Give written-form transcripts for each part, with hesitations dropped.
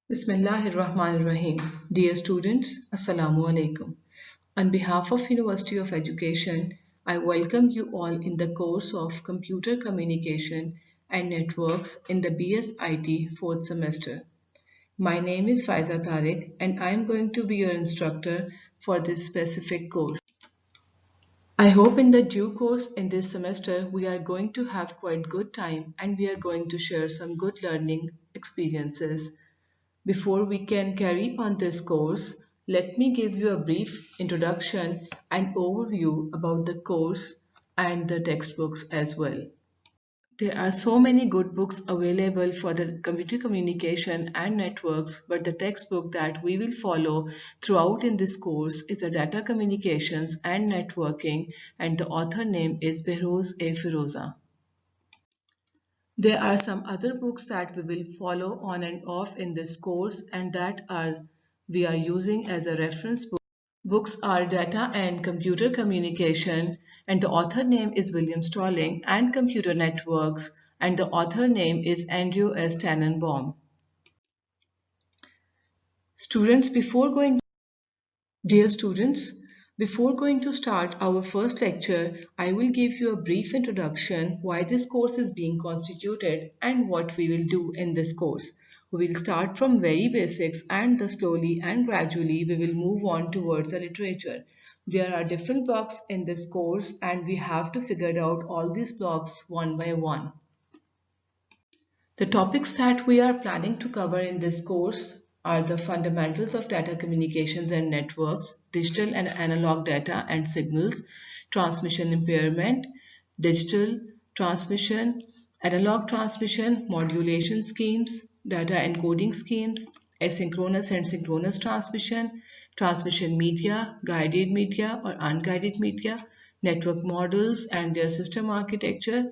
Bismillahirrahmanirrahim. Dear students, Assalamu alaikum. On behalf of University of Education, I welcome you all in the course of Computer Communication and Networks in the BSIT 4th semester. My name is Faiza Tariq and I am going to be your instructor for this specific course. I hope in the due course in this semester we are going to have quite good time and we are going to share some good learning experiences. Before we can carry on this course, let me give you a brief introduction and overview about the course and the textbooks as well. There are so many good books available for the computer communication and networks, but the textbook that we will follow throughout in this course is a data communications and networking, and the author name is Behrouz A. Firoza. There are some other books that we will follow on and off in this course and that are we are using as a reference book. Books are Data and Computer Communication and the author name is William Stalling and Computer Networks and the author name is Andrew S. Tannenbaum. Students, before going Dear students, before going to start our first lecture, I will give you a brief introduction why this course is being constituted and what we will do in this course. We will start from very basics and then slowly and gradually we will move on towards the literature. There are different blocks in this course and we have to figure out all these blocks one by one. The topics that we are planning to cover in this course are the fundamentals of data communications and networks, digital and analog data and signals, transmission impairment, digital transmission, analog transmission, modulation schemes, data encoding schemes, asynchronous and synchronous transmission, transmission media, guided media or unguided media, network models and their system architecture,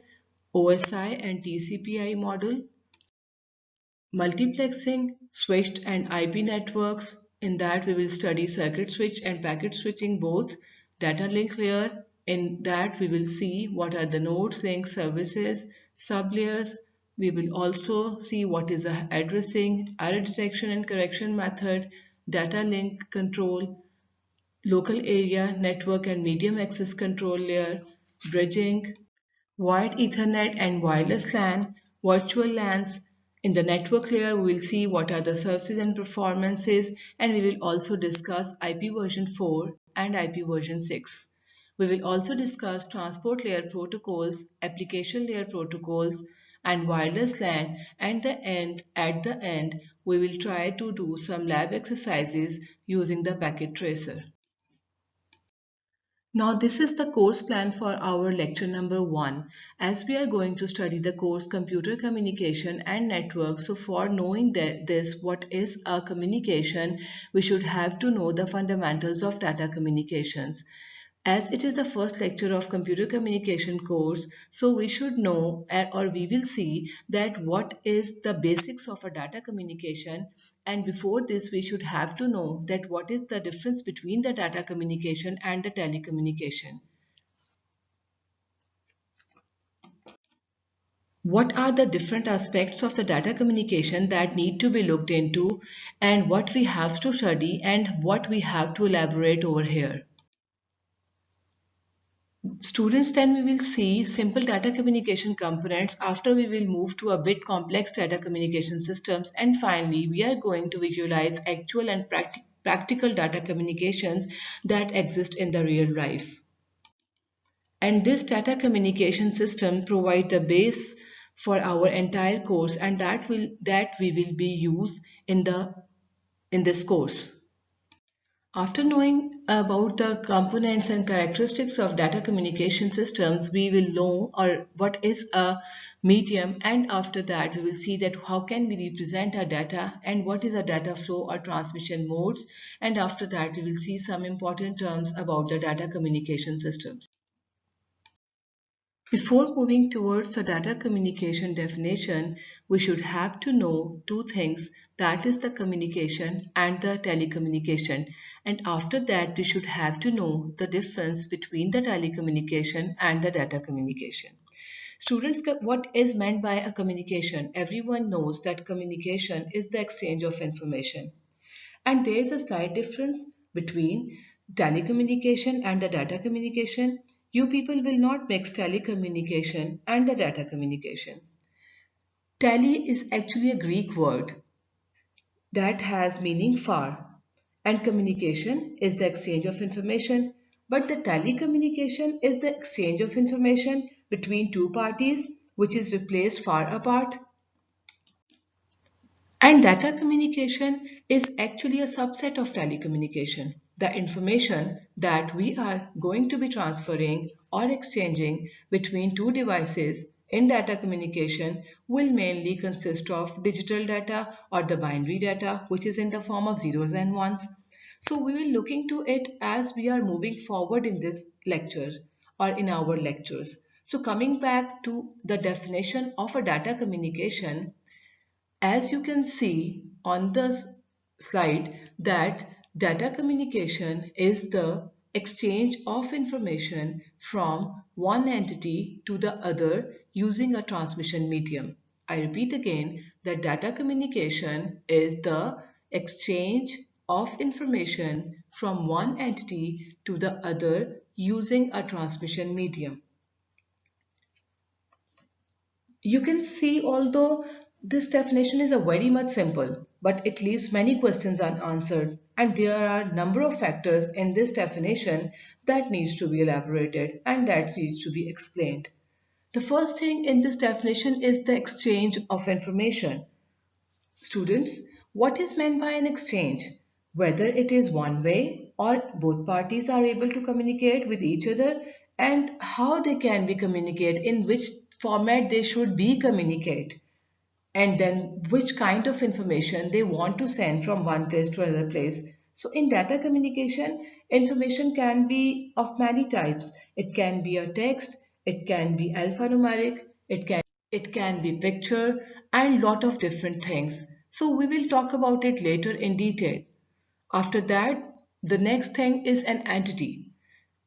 OSI and TCPI model, multiplexing, switched and IP networks. In that we will study circuit switch and packet switching both. Data link layer. In that we will see what are the nodes, links, services, sublayers. We will also see what is the addressing, error detection and correction method, data link control, local area, network and medium access control layer, bridging, wired Ethernet and wireless LAN, virtual LANs. In the network layer, we will see what are the services and performances, and we will also discuss IP version 4 and IP version 6. We will also discuss transport layer protocols, application layer protocols, and wireless LAN. And at the end, we will try to do some lab exercises using the packet tracer. Now this is the course plan for our lecture number 1 as we are going to study the course computer communication and network. So for knowing what is a communication, we should have to know the fundamentals of data communications. As it is the first lecture of computer communication course, so we should know or we will see that what is the basics of a data communication, and before this we should have to know that what is the difference between the data communication and the telecommunication. What are the different aspects of the data communication that need to be looked into and what we have to study and what we have to elaborate over here. Students, then we will see simple data communication components. After we will move to a bit complex data communication systems, and finally we are going to visualize actual and practical data communications that exist in the real life. And this data communication system provide the base for our entire course, and that we will be used in this course. After knowing about the components and characteristics of data communication systems, we will know what is a medium, and after that we will see that how can we represent our data and what is a data flow or transmission modes, and after that we will see some important terms about the data communication systems. Before moving towards the data communication definition, we should have to know two things, that is the communication and the telecommunication. And after that, we should have to know the difference between the telecommunication and the data communication. Students, what is meant by a communication? Everyone knows that communication is the exchange of information. And there is a slight difference between telecommunication and the data communication. You people will not mix telecommunication and the data communication. Tele is actually a Greek word that has meaning far, and communication is the exchange of information. But the telecommunication is the exchange of information between two parties, which is replaced far apart. And data communication is actually a subset of telecommunication. The information that we are going to be transferring or exchanging between two devices in data communication will mainly consist of digital data or the binary data, which is in the form of zeros and ones. So we will look into it as we are moving forward in this lecture or in our lectures. So coming back to the definition of a data communication, as you can see on the slide, that data communication is the exchange of information from one entity to the other using a transmission medium. I repeat again that data communication is the exchange of information from one entity to the other using a transmission medium. You can see, although this definition is a very much simple, but it leaves many questions unanswered, and there are a number of factors in this definition that needs to be elaborated and that needs to be explained. The first thing in this definition is the exchange of information. Students, what is meant by an exchange? Whether it is one way or both parties are able to communicate with each other, and how they can be communicate, in which format they should be communicate, and then which kind of information they want to send from one place to another place. So in data communication, information can be of many types. It can be a text, it can be alphanumeric, it can be picture, and lot of different things. So we will talk about it later in detail. After that, the next thing is an entity.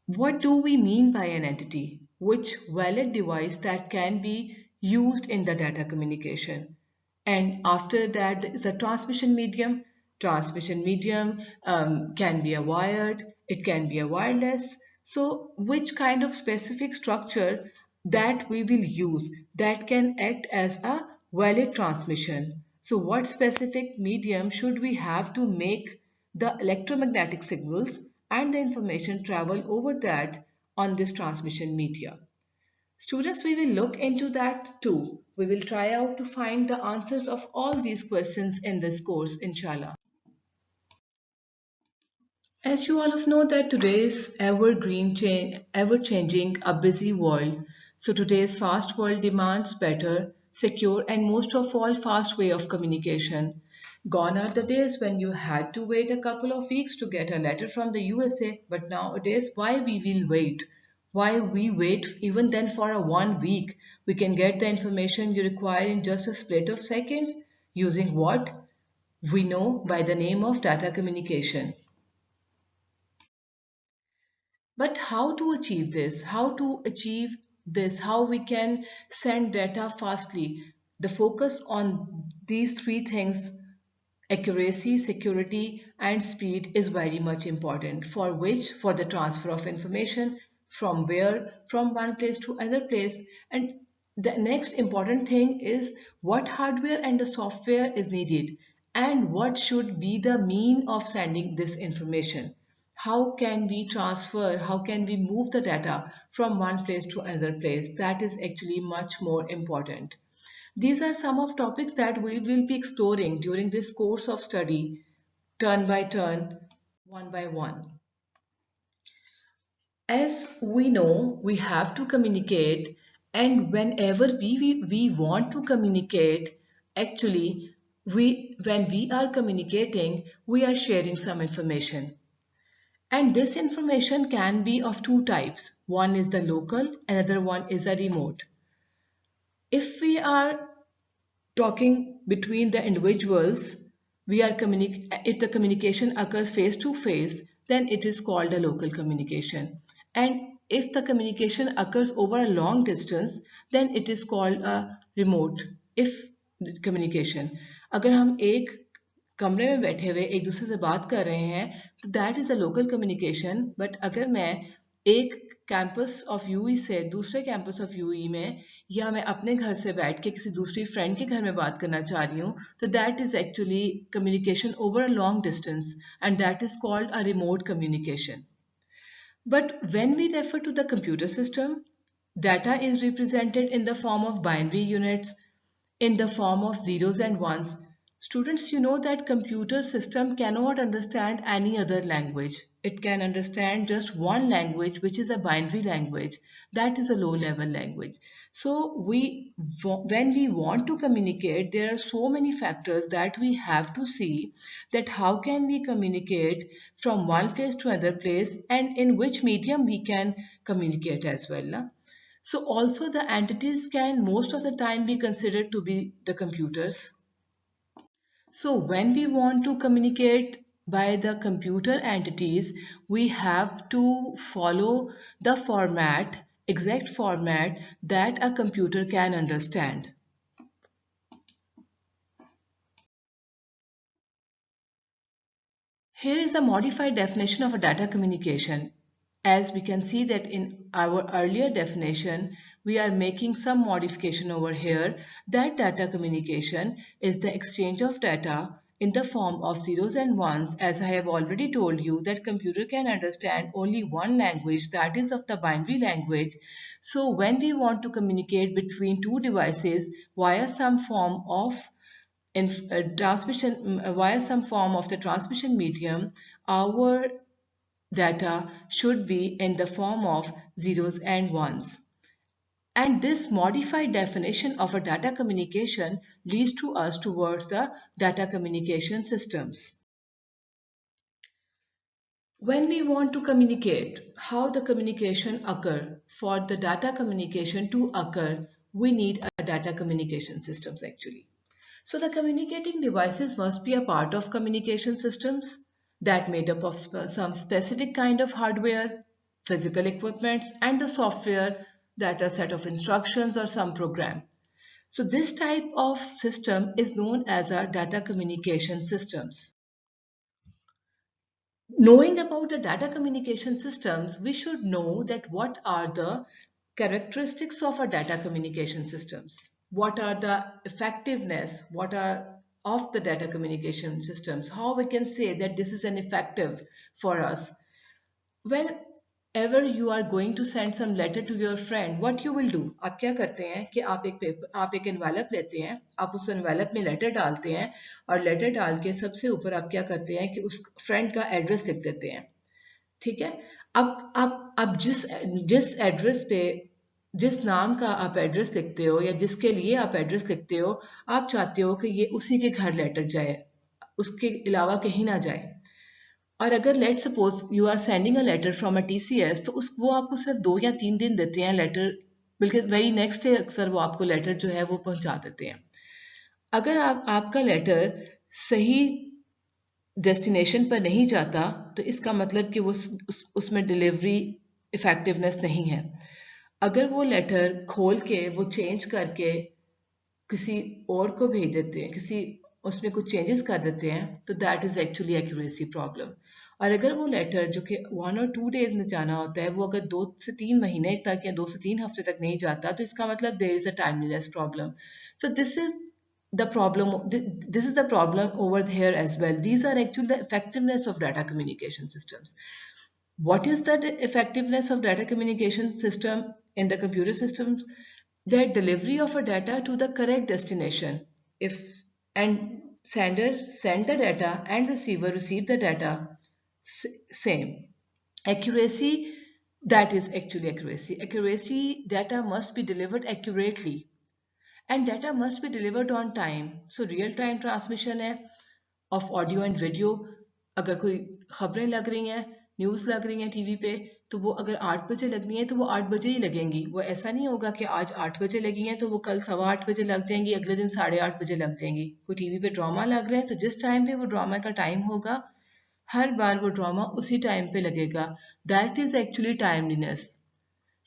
What do we mean by an entity? Which valid device that can be used in the data communication? And after that, there is a transmission medium. Transmission medium can be a wired, it can be a wireless. So which kind of specific structure that we will use that can act as a valid transmission? So what specific medium should we have to make the electromagnetic signals and the information travel over that on this transmission media? Students, we will look into that too. We will try out to find the answers of all these questions in this course, inshallah. As you all of know that today's ever-changing, a busy world. So today's fast world demands better, secure, and most of all fast way of communication. Gone are the days when you had to wait a couple of weeks to get a letter from the USA, but nowadays why we will wait? Why we wait even then for a 1 week? We can get the information you require in just a split of seconds using what we know by the name of data communication. But how to achieve this? How to achieve this? How we can send data fastly? The focus on these three things, accuracy, security, and speed, is very much important. For the transfer of information from where, from one place to other place. And the next important thing is what hardware and the software is needed, and what should be the mean of sending this information. How can we transfer, how can we move the data from one place to another place? That is actually much more important. These are some of topics that we will be exploring during this course of study, turn by turn, one by one. As we know, we have to communicate, and whenever we want to communicate, actually, when we are communicating, we are sharing some information. And this information can be of two types. One is the local, another one is a remote. If we are talking between the individuals, if the communication occurs face to face, then it is called a local communication. And if the communication occurs over a long distance, then it is called a remote if communication. अगर हम एक कमरे में बैठे हुए एक दूसरे से बात कर रहे हैं तो that is a local communication. But अगर मैं एक कैंपस ऑफ यूई से दूसरे कैंपस ऑफ यूई में या मैं अपने घर से बैठ के किसी दूसरी फ्रेंड के घर में बात करना चाह रही हूँ तो that is actually communication over a long distance and that is called a remote communication. But when we refer to the computer system, data is represented in the form of binary units, in the form of zeros and ones. Students, you know that computer system cannot understand any other language. It can understand just one language, which is a binary language. That is a low level language. So when we want to communicate, there are so many factors that we have to see that how can we communicate from one place to another place and in which medium we can communicate as well. Na? So also the entities can most of the time be considered to be the computers. So when we want to communicate by the computer entities, we have to follow the format, exact format that a computer can understand. Here is a modified definition of a data communication. As we can see that in our earlier definition, we are making some modification over here. That data communication is the exchange of data in the form of zeros and ones. As I have already told you that computer can understand only one language, that is of the binary language. So when we want to communicate between two devices via some form of in transmission via some form of the transmission medium, our data should be in the form of zeros and ones. And this modified definition of a data communication leads to us towards the data communication systems. When we want to communicate, how the communication occur, for the data communication to occur, we need a data communication systems actually. So the communicating devices must be a part of communication systems that made up of some specific kind of hardware, physical equipments, and the software that are set of instructions or some program. So this type of system is known as a data communication systems. Knowing about the data communication systems, we should know that what are the characteristics of our data communication systems. What are the effectiveness, what are of the data communication systems, how we can say that this is an effective for us. Whenever you are going to send some letter to your friend, what you will do, आप क्या करते हैं कि आप एक envelope लेते हैं, आप उस envelope में letter डालते हैं और letter डाल के सबसे ऊपर आप क्या करते हैं कि उस friend का address लिख देते हैं. ठीक है. अब जिस एड्रेस पे जिस नाम का आप एड्रेस लिखते हो या जिसके लिए आप एड्रेस लिखते हो, आप चाहते हो कि ये उसी के घर लेटर जाए, उसके अलावा कहीं ना जाए. और अगर let suppose you are sending a letter from a TCS तो वो आपको सिर्फ 2 या 3 दिन देते हैं लेटर, बल्कि वेरी नेक्स्ट डे अक्सर वो आपको लेटर जो है वो पहुंचा देते हैं. अगर आपका लेटर सही डेस्टिनेशन पर नहीं जाता तो इसका मतलब कि वो उसमें डिलीवरी इफेक्टिवनेस नहीं है. अगर वो लेटर खोल के वो चेंज करके किसी और को भेज देते हैं, किसी उसमें कुछ चेंजेस कर देते हैं तो that is actually accuracy problem. और अगर वो लेटर जो कि 1 और 2 डेज में जाना होता है वो अगर 2 से 3 महीने तक या 2 से 3 हफ्ते तक नहीं जाता तो इसका मतलब there is a timeliness problem. So this is the problem, this is the problem over here as well. These are actually the effectiveness of data communication systems. What is the effectiveness of data communication system in the computer systems? The delivery of a data to the correct destination. If and sender send the data and receiver receive the data, same. Accuracy, that is actually accuracy. Accuracy, data must be delivered accurately. And data must be delivered on time. So real time transmission है of audio and video. अगर कोई खबरें लग रही हैं, news लग रही हैं टीवी पे, तो वो अगर 8 बजे लगनी है तो वो 8 बजे ही लगेंगी. वो ऐसा नहीं होगा कि आज 8 बजे लगी हैं तो वो कल 8:15 लग जाएंगी, अगले दिन 8:30 लग जाएंगी. कोई टीवी पे ड्रामा लग रहा है तो जिस टाइम पे वो ड्रामा का टाइम होगा हर बार वो ड्रामा उसी टाइम पे लगेगा. That is actually timeliness.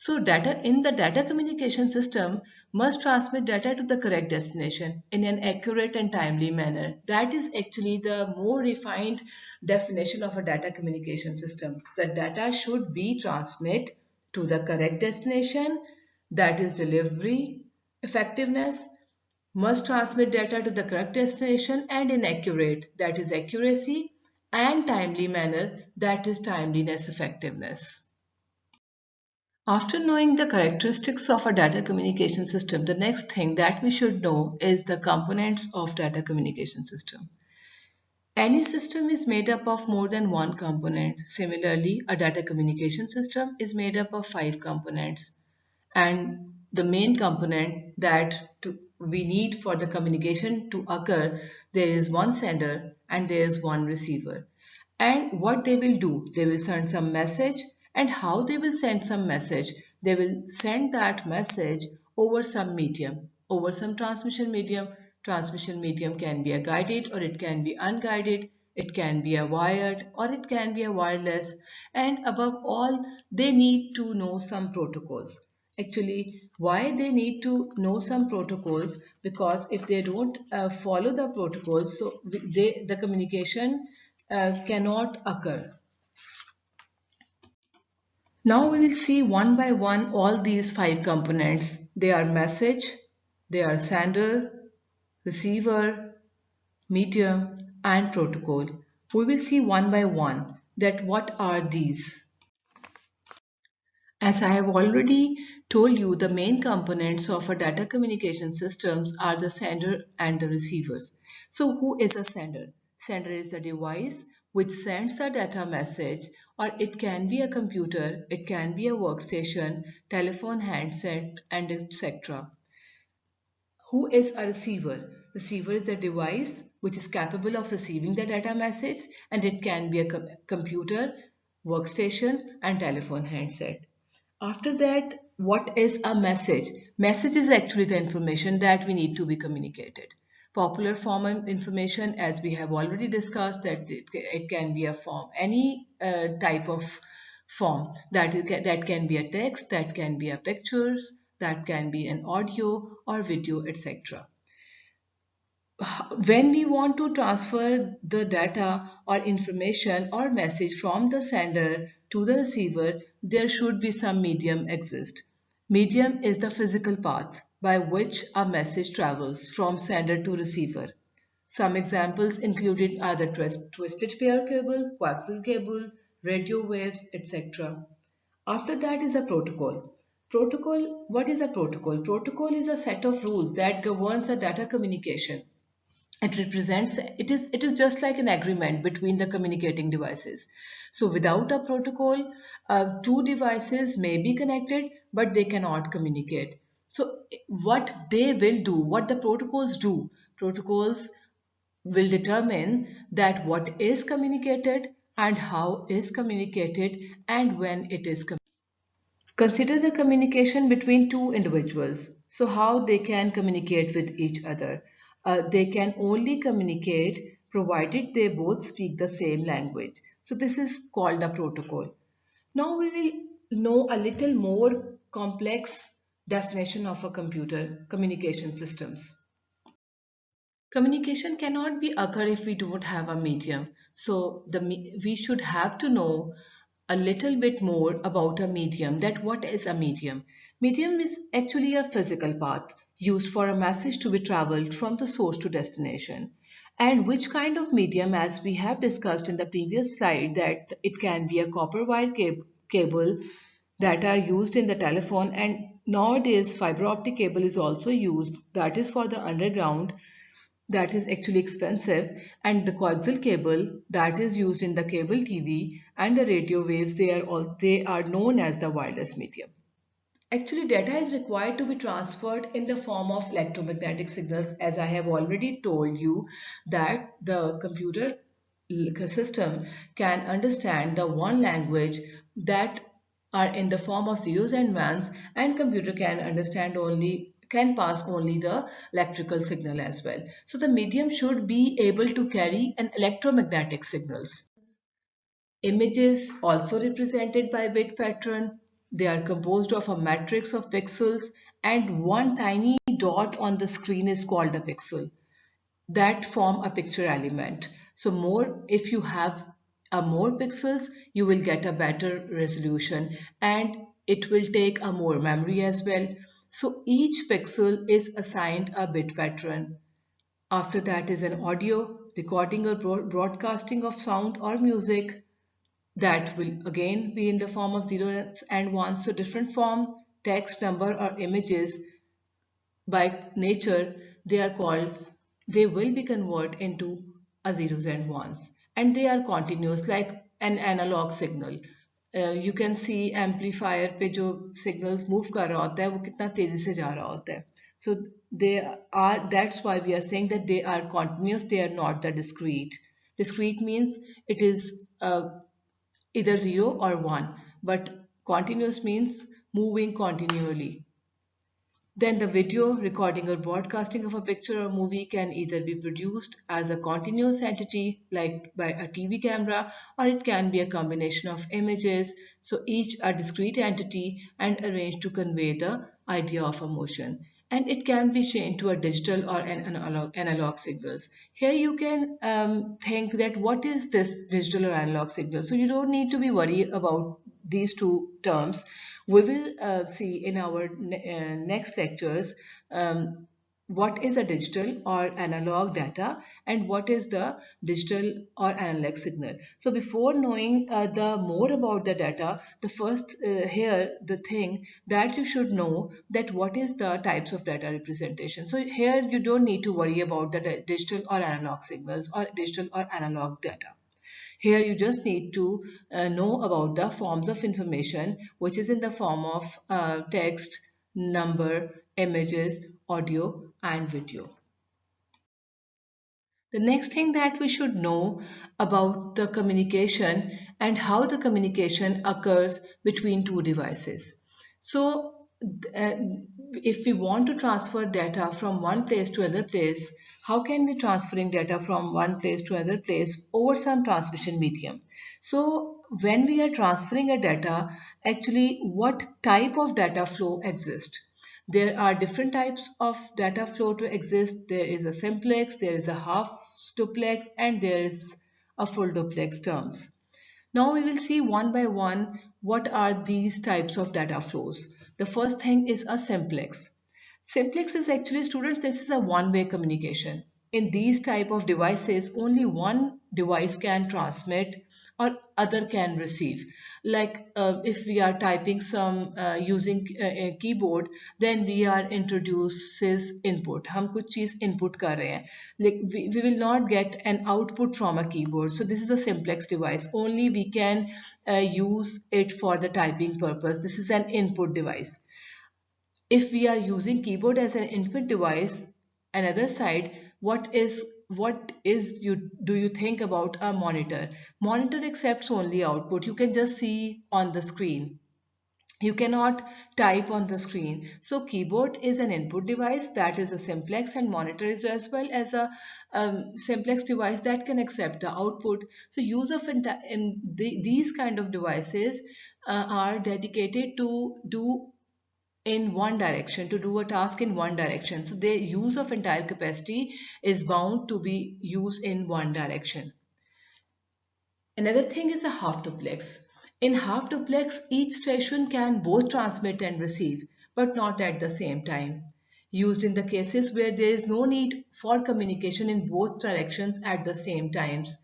So data in the data communication system must transmit data to the correct destination in an accurate and timely manner. That is actually the more refined definition of a data communication system. The data should be transmit to the correct destination, that is delivery effectiveness, must transmit data to the correct destination and in accurate, that is accuracy, and timely manner, that is timeliness effectiveness. After knowing the characteristics of a data communication system, the next thing that we should know is the components of data communication system. Any system is made up of more than one component. Similarly, a data communication system is made up of five components. And the main component that we need for the communication to occur, there is one sender and there is one receiver. And what they will do, they will send some message, and how they will send some message, they will send that message over some medium, over some transmission medium. Transmission medium can be a guided or it can be unguided, it can be a wired or it can be a wireless, and above all they need to know some protocols. Actually, why they need to know some protocols? Because if they don't follow the protocols, so the communication cannot occur. Now we will see one by one all these five components. They are message, they are sender, receiver, medium, and protocol. We will see one by one that what are these. As I have already told you, the main components of a data communication systems are the sender and the receivers. So who is a sender? Sender is the device which sends the data message, or it can be a computer, it can be a workstation, telephone handset, and etc. Who is a receiver? Receiver is the device which is capable of receiving the data message, and it can be a computer, workstation, and telephone handset. After that, what is a message? Message is actually the information that we need to be communicated. Popular form of information, as we have already discussed, that it can be a form, any type of form, that can be a text, that can be a pictures, that can be an audio or video, etc. When we want to transfer the data or information or message from the sender to the receiver, there should be some medium exist. Medium is the physical path by which a message travels from sender to receiver. Some examples included are the twisted pair cable, coaxial cable, radio waves, etc. After that is a protocol. Protocol, what is a protocol? Protocol is a set of rules that governs a data communication. It is just like an agreement between the communicating devices. So without a protocol, two devices may be connected but they cannot communicate. So what they will do, what the protocols do, protocols will determine that what is communicated and how is communicated and when it is communicated. Consider the communication between two individuals. So, how they can communicate with each other? They can only communicate provided they both speak the same language. So, this is called a protocol. Now, we will know a little more complex definition of a computer communication systems. Communication cannot be occur if we don't have a medium. So we should have to know a little bit more about a medium, that what is a medium. Medium is actually a physical path used for a message to be traveled from the source to destination. And which kind of medium, as we have discussed in the previous slide, that it can be a copper wire cable that are used in the telephone, and nowadays fiber optic cable is also used, that is for the underground, that is actually expensive, and the coaxial cable that is used in the cable TV and the radio waves, they are known as the wireless medium. Actually, data is required to be transferred in the form of electromagnetic signals, as I have already told you that the computer system can understand the one language that are in the form of zeros and ones, and computer can pass only the electrical signal as well. So the medium should be able to carry an electromagnetic signals. Images also represented by bit pattern. They are composed of a matrix of pixels, and one tiny dot on the screen is called a pixel that form a picture element. So more, if you have a more pixels, you will get a better resolution, and it will take a more memory as well. So each pixel is assigned a bit pattern. After that is an audio, recording or broadcasting of sound or music that will again be in the form of zeros and ones. So different form, text, number or images by nature, they are called, they will be converted into a zeros and ones, and they are continuous like an analog signal. You can see amplifier पे जो signals move कर रहा होता है वो कितना तेजी से जा रहा होता है. So they are, that's why we are saying that they are continuous, they are not the discrete. Discrete means it is either 0 or 1, but continuous means moving continually. Then the video, recording or broadcasting of a picture or movie can either be produced as a continuous entity like by a TV camera, or it can be a combination of images, so each a discrete entity and arranged to convey the idea of a motion. And it can be changed to a digital or an analog signals. Here you can think that what is this digital or analog signal? So you don't need to be worried about these two terms. We will see in our next lectures what is a digital or analog data and what is the digital or analog signal. So before knowing the more about the data, the first here the thing that you should know that what is the types of data representation. So here you don't need to worry about the digital or analog signals or digital or analog data. Here you just need to know about the forms of information, which is in the form of text, number, images, audio, and video. The next thing that we should know about the communication and how the communication occurs between two devices. So, uh, if we want to transfer data from one place to another place, how can we transferring data from one place to another place over some transmission medium? So, when we are transferring a data, actually, what type of data flow exists? There are different types of data flow to exist. There is a simplex, there is a half duplex, and there is a full duplex terms. Now we will see one by one what are these types of data flows. The first thing is a simplex. Simplex is actually, students, this is a one-way communication. In these type of devices, only one device can transmit or other can receive. Like if we are typing some using a keyboard, then we are introduces input. हम कुछ चीज input कर रहे हैं. Like we will not get an output from a keyboard. So this is a simplex device. Only we can use it for the typing purpose. This is an input device. If we are using keyboard as an input device, another side, what is you do you think about a monitor? Monitor accepts only output. You can just see on the screen. You cannot type on the screen. So keyboard is an input device, that is a simplex, and monitor is as well as a simplex device that can accept the output. So use of these kind of devices are dedicated to do in one direction, to do a task in one direction. So the use of entire capacity is bound to be used in one direction. Another thing is a half duplex. In half duplex, each station can both transmit and receive, but not at the same time. Used in the cases where there is no need for communication in both directions at the same times.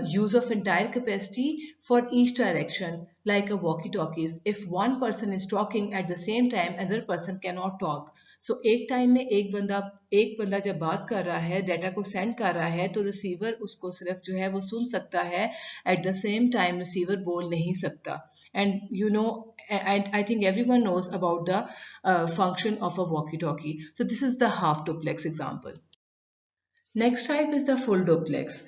Use of entire capacity for each direction, like a walkie-talkies. If one person is talking at the same time, another person cannot talk. So एक time में एक बंदा जब बात कर रहा है, data को सेंड कर रहा है, तो रिसीवर उसको सिर्फ जो है वो सुन सकता है. At the same time receiver बोल नहीं सकता. And you know, and I think everyone knows about the function of a walkie-talkie. So this is the half duplex example. Next type is the full duplex.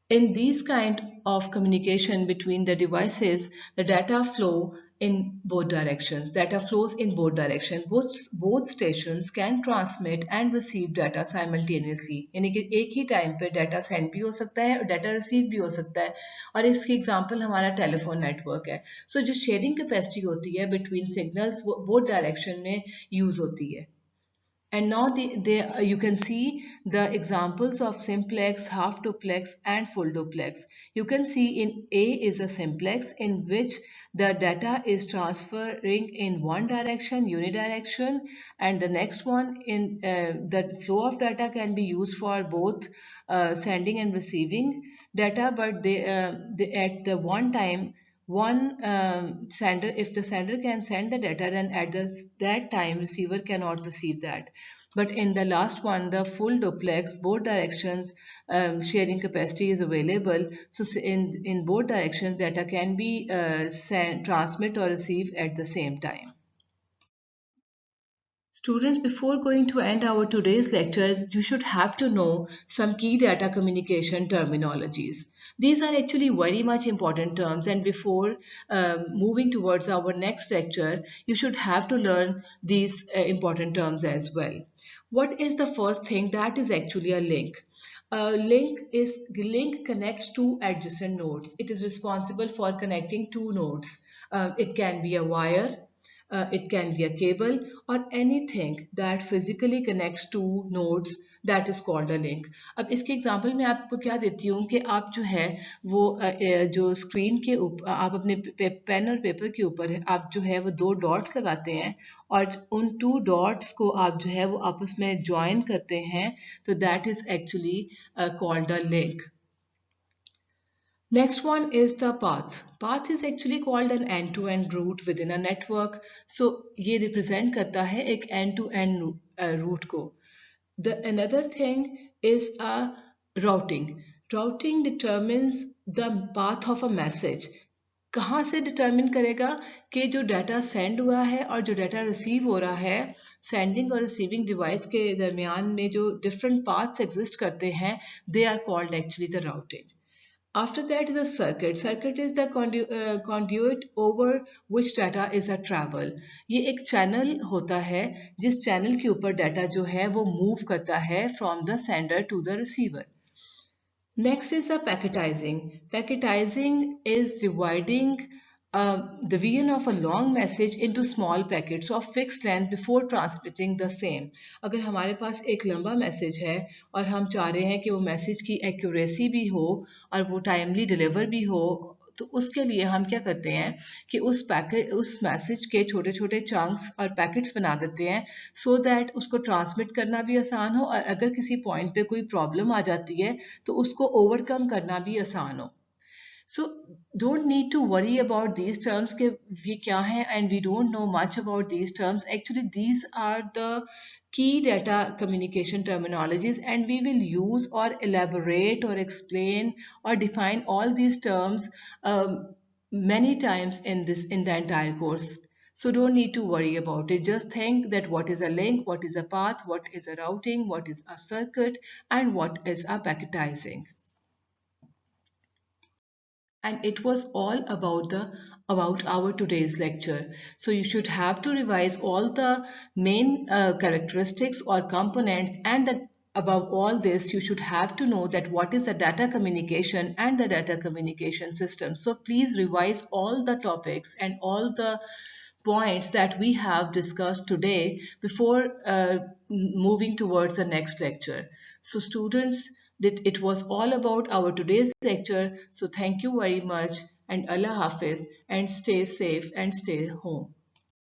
In these kind of communication between the devices, the data flow in both directions. Data flows in both directions. Both stations can transmit and receive data simultaneously. यानी कि एक ही time पे data send भी हो सकता है और data receive भी हो सकता है. और इसकी एग्जांपल हमारा टेलीफोन नेटवर्क है. सो जो शेयरिंग कैपेसिटी होती है बिटवीन सिग्नल्स वो बोथ डायरेक्शन में यूज होती है. And now you can see the examples of simplex, half duplex and full duplex. You can see in A is a simplex in which the data is transferring in one direction, unidirection, and the next one in the flow of data can be used for both sending and receiving data, but they at the one time one sender, if the sender can send the data, then at that time receiver cannot receive that. But in the last one, the full duplex, both directions sharing capacity is available. So in both directions, data can be transmit or receive at the same time. Students, before going to end our today's lecture, you should have to know some key data communication terminologies. These are actually very much important terms, and before moving towards our next lecture, you should have to learn these important terms as well. What is the first thing? That is actually a link. Link connects two adjacent nodes. It is responsible for connecting two nodes. It can be a wire, it can be a cable, or anything that physically connects two nodes, that is called a link. अब इसके example मैं आपको क्या देती हूँ कि आप जो है वो जो स्क्रीन के ऊपर आप अपने पेन और पेपर के ऊपर आप जो है वो दो डॉट्स लगाते हैं और उन टू डॉट्स को आप जो है वो आपस में ज्वाइन करते हैं, तो that is actually called a link. Next one is the path. Path is actually called an end-to-end route within a network. So ये represent करता है एक end-to-end route को. The another thing is a routing. Routing determines the path of a message. कहाँ से determine करेगा कि जो डाटा सेंड हुआ है और जो डाटा रिसीव हो रहा है, सेंडिंग और रिसीविंग डिवाइस के दरमियान में जो डिफरेंट पाथ्स एग्जिस्ट करते हैं, they are called actually the routing. After that is a circuit. Circuit is the conduit over which data is a travel. ये एक चैनल होता है जिस चैनल के ऊपर डाटा जो है वो मूव करता है from the sender to the receiver. Next is the packetizing. Packetizing is dividing the vision of a long message into small packets of fixed length before transmitting the same. अगर हमारे पास एक लंबा message है और हम चाह रहे हैं कि वो मैसेज की एक्यूरेसी भी हो और वो टाइमली डिलीवर भी हो, तो उसके लिए हम क्या करते हैं कि उस मैसेज के छोटे छोटे चंक्स और पैकेट्स बना देते हैं सो दैट उसको ट्रांसमिट करना भी आसान हो और अगर किसी पॉइंट पे कोई प्रॉब्लम आ जाती है तो उसको ओवरकम करना भी आसान हो. So don't need to worry about these terms कि ये क्या हैं and we don't know much about these terms. Actually these are the key data communication terminologies and we will use or elaborate or explain or define all these terms many times in the entire course. So don't need to worry about it. Just think that what is a link, what is a path, what is a routing, what is a circuit, and what is a packetizing. And it was all about our today's lecture. So you should have to revise all the main characteristics or components, and that above all this you should have to know that what is the data communication and the data communication system. So please revise all the topics and all the points that we have discussed today before moving towards the next lecture. So students, it was all about our today's lecture. So thank you very much and Allah Hafiz and stay safe and stay home.